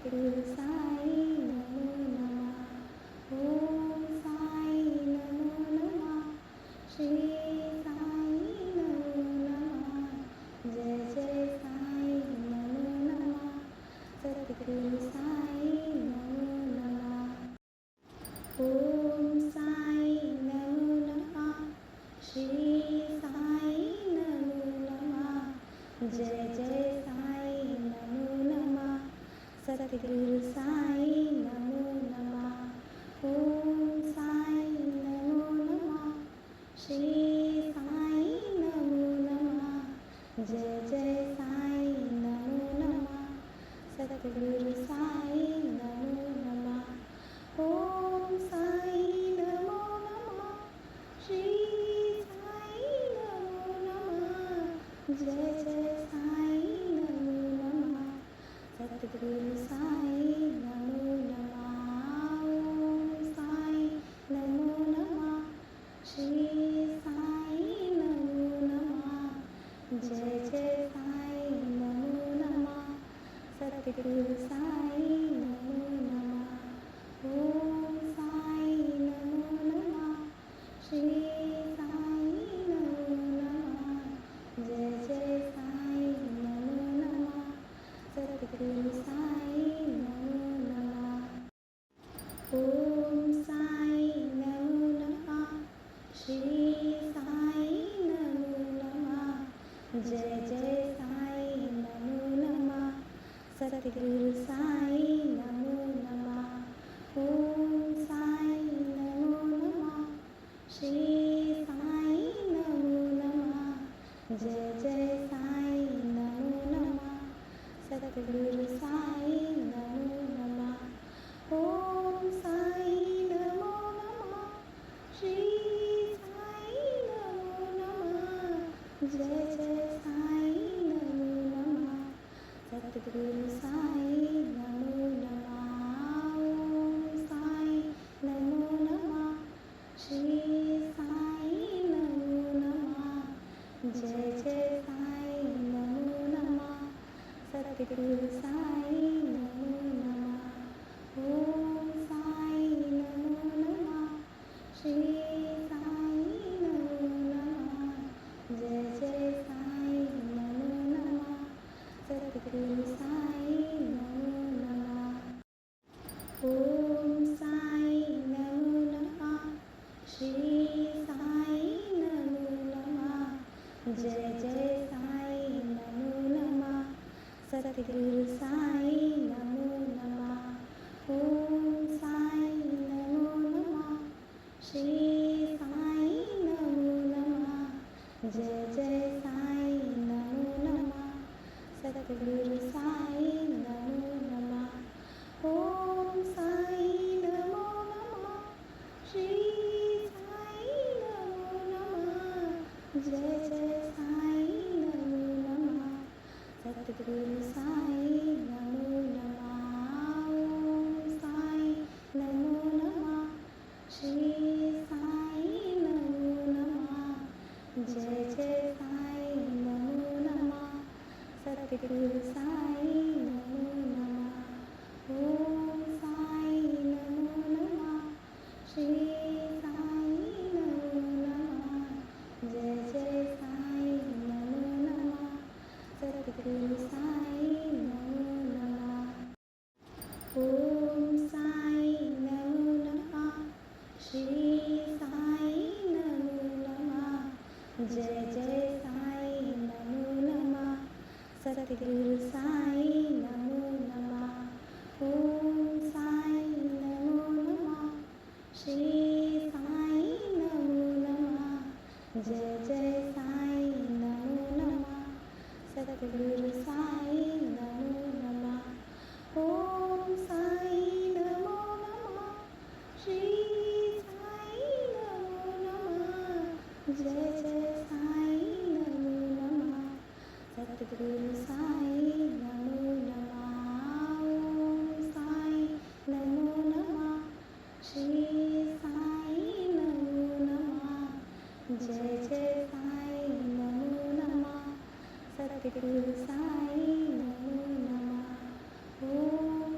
सद्गुरु साई नमो नमः। ओम साई नमो नमः। श्री साई नमो नमः। जय जय साई नमो नमः। सद्गुरु साई नमो नमः। ओम साई नमो नमः। श्री साई नमो नमः। जय जय साई नमो नमः। सद्गुरु साई नमो नमः। ओम साई नमो नमः। श्री साई नमो नमः। जय जय साई नमो नमः। सद्गुरु साई नमो नमः। ओम साई नमो नमः। श्री साई नमो नमः। जय जय साई नमो नमः। सद्गुरु साई नमो नमः। ओम साई नमो नमः। श्री साई नमो नमः। जय जय साई नमो नमः। सद्गुरु साई नमो नमः। ओम साई नमो नमः। श्री साई नमो नमः। जय जय साई नमो नमः। सद्गुरु साई नमो नमः। ओम साई नमो नमः। श्री साई नमो नमः। जय जय साई नमो नमः। सद्गुरु साई नमो नमः। ओम साई नमो नमः। श्री साई नमो नमः। जय जय साई नमो नमः। सद्गुरु साई नमो नमः। ओम साई नमो नमः। श्री साई नमो नमः। जय जय साई नमो नमः। सद्गुरु साई नमो नमः। ओम साई नमो नमः। श्री साई नमो नमः। जय जय साई नमो नमः। सद्गुरु साई नमो नमः। ओम साई नमो नमः। श्री साई नमो नमः। जय जय साई नमो नमः। सद्गुरु साई नमो नमः। ओम साई नमो नमः। श्री साई नमो नमः। जय जय साई नमो नमः। सद्गुरु साई नमो नमः। ओम साई नमो नमः। श्री साई नमो नमः। जय जय साई नमो नमः। सद्गुरु साई नमो नमः। ओम साई नमो नमः। श्री साई नमो नमः। जय जय साई नमो नमः। सद्गुरु साई नमो नमः। ओम साई नमो नमः। श्री साई नमो नमः। जय जय साई नमो नमः। सद्गुरु साई नमो नमः। ओम साई नमो नमः। श्री साई नमो नमः। जय जय साई नमो नमः। सद्गुरु साई नमो नमः। ओम साई नमो नमः। श्री साई नमो नमः। जय जय साई नमो नमः। सद्गुरु साई नमो नमः। ओम साई नमो नमः। श्री साई नमो नमः। जय जय साई नमो नमः। सद्गुरु साई नमो नमः। ओम साई नमो नमः। श्री साई नमो नमः। जय जय साई नमो नमः। सद्गुरु साई नमो नमः। ओम साई नमो नमः। श्री साई नमो नमः। जय जय साई नमो नमः। सद्गुरु साई नमो नमः। ओम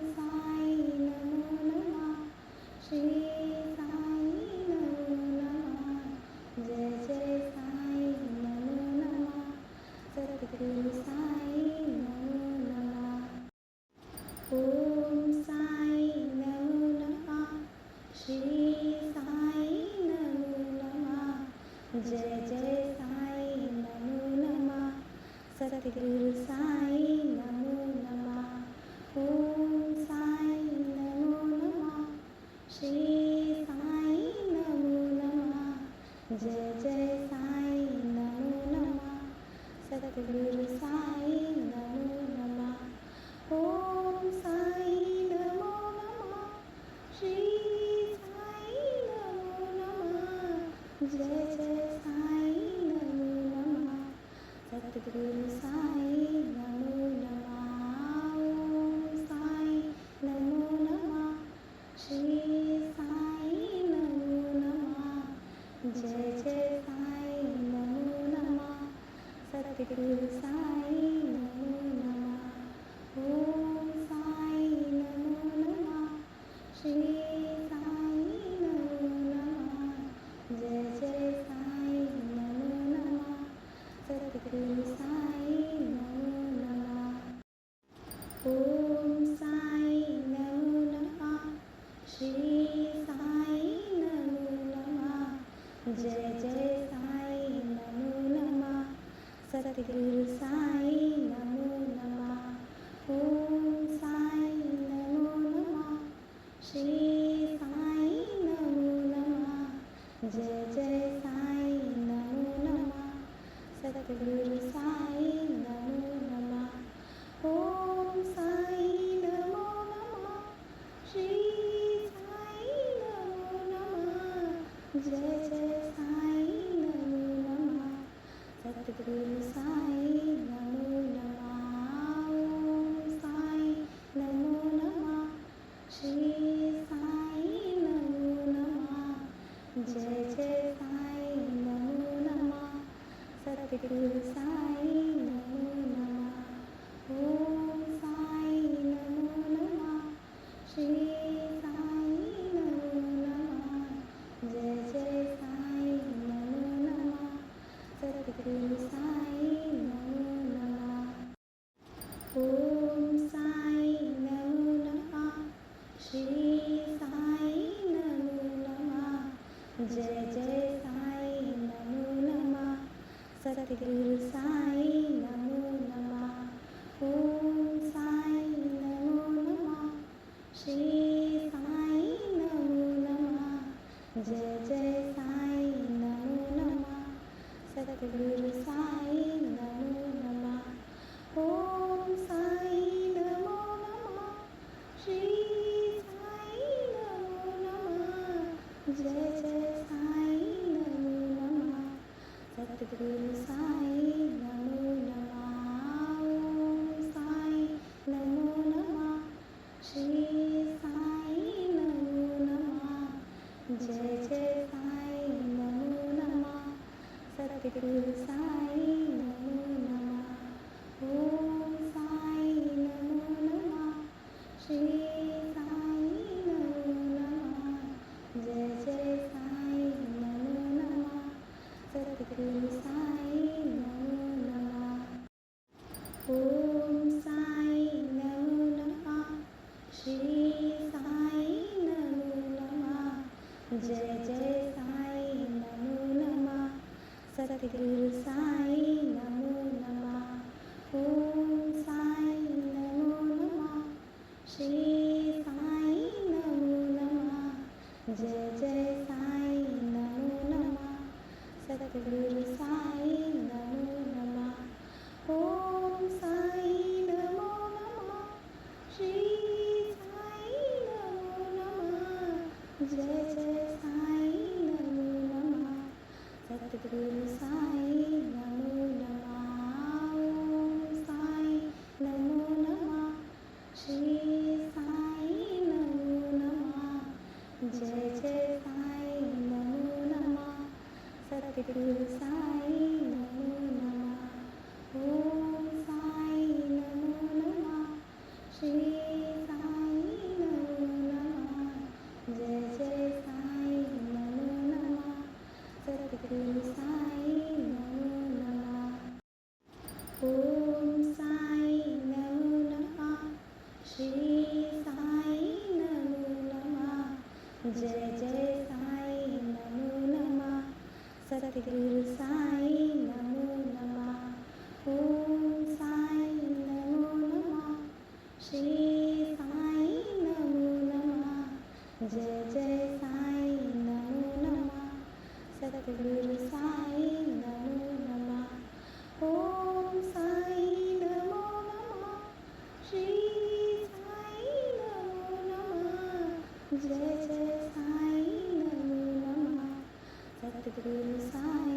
जय जय साई नमो नमः सद्गुरु साई नमो नमः ओम साई नमो नमः श्री साई नमो नमः जय जय साई नमो नमः सद्गुरु साई नमो नमः ओम साई नमो नमः श्री साई नमो नमः जय जय साई नमो नमः सद्गुरु साई नमो नमः ओम साई नमो नमः श्री साई नमो नमः जय जय साई नमो नमः सद्गुरु साई नमो नमः ओम साई नमो नमः श्री साई नमो नमः जय जय साई नमो नमः सद्गुरु साई नमो नमः ओम साई नमो नमः श्री साई नमो नमः जय जय साई नमो नमः सद्गुरु साई नमो नमः ओम साई नमो नमः श्री साई नमो नमः जय जय साई नमो नमः सद्गुरु साई नमो नमः ओम साई नमो नमः श्री साई नमो नमः जय जय साई नमो नमः सद्गुरु साई नमो नमः ओम साई नमो नमः श्री साई नमो नमः जय जय साई नमो नमः सद्गुरु साई नमो नमः ओम साई नमो नमः श्री साई नमो नमः जय जय साई नमो नमः सद्गुरु साई नमो नमः ओम साई नमो नमः श्री साई नमो नमः जय जय साई नमो नमः सद्गुरु साई नमो नमः ओम साई नमो नमः श्री साई नमो नमः जय जय साई नमो नमः सद्गुरु साई नमो नमः ओम साई नमो नमः श्री साई नमो नमः जय जय साई नमो नमः सद्गुरु साई नमो नमः ओम साई नमो नमः श्री साई नमो नमः जय जय साई नमो नमः सद्गुरु साई नमो नमः ओम साई नमो नमः श्री साई नमो नमः जय जय साई नमो नमः सद्गुरु साई नमो नमः ओम साई नमो नमः श्री साई नमो नमः जय जय साई नमो नमः सद्गुरु साई नमो नमः ओम साई नमो नमः श्री साई नमो नमः जय जय साई नमो नमः सद्गुरु साई नमो नमः ओम साई नमो नमः श्री साई नमो नमः जय जय साई नमो नमः सद्गुरु साई नमो नमः ओम साई नमो नमः श्री साई नमो नमः जय जय साई नमो नमः सद्गुरु साई नमो नमः ओम साई नमो नमः श्री साई नमो नमः जय जय साई नमो नमः सद्गुरु साई नमो नमः ओम साई नमो नमः श्री साई नमो नमः जय जय साई नमो नमः सद्गुरु सद्गुरु साई नमो नमः। ओम साई नमो नमः। श्री साई नमो नमः। जय जय साई नमो नमः। सद्गुरु साई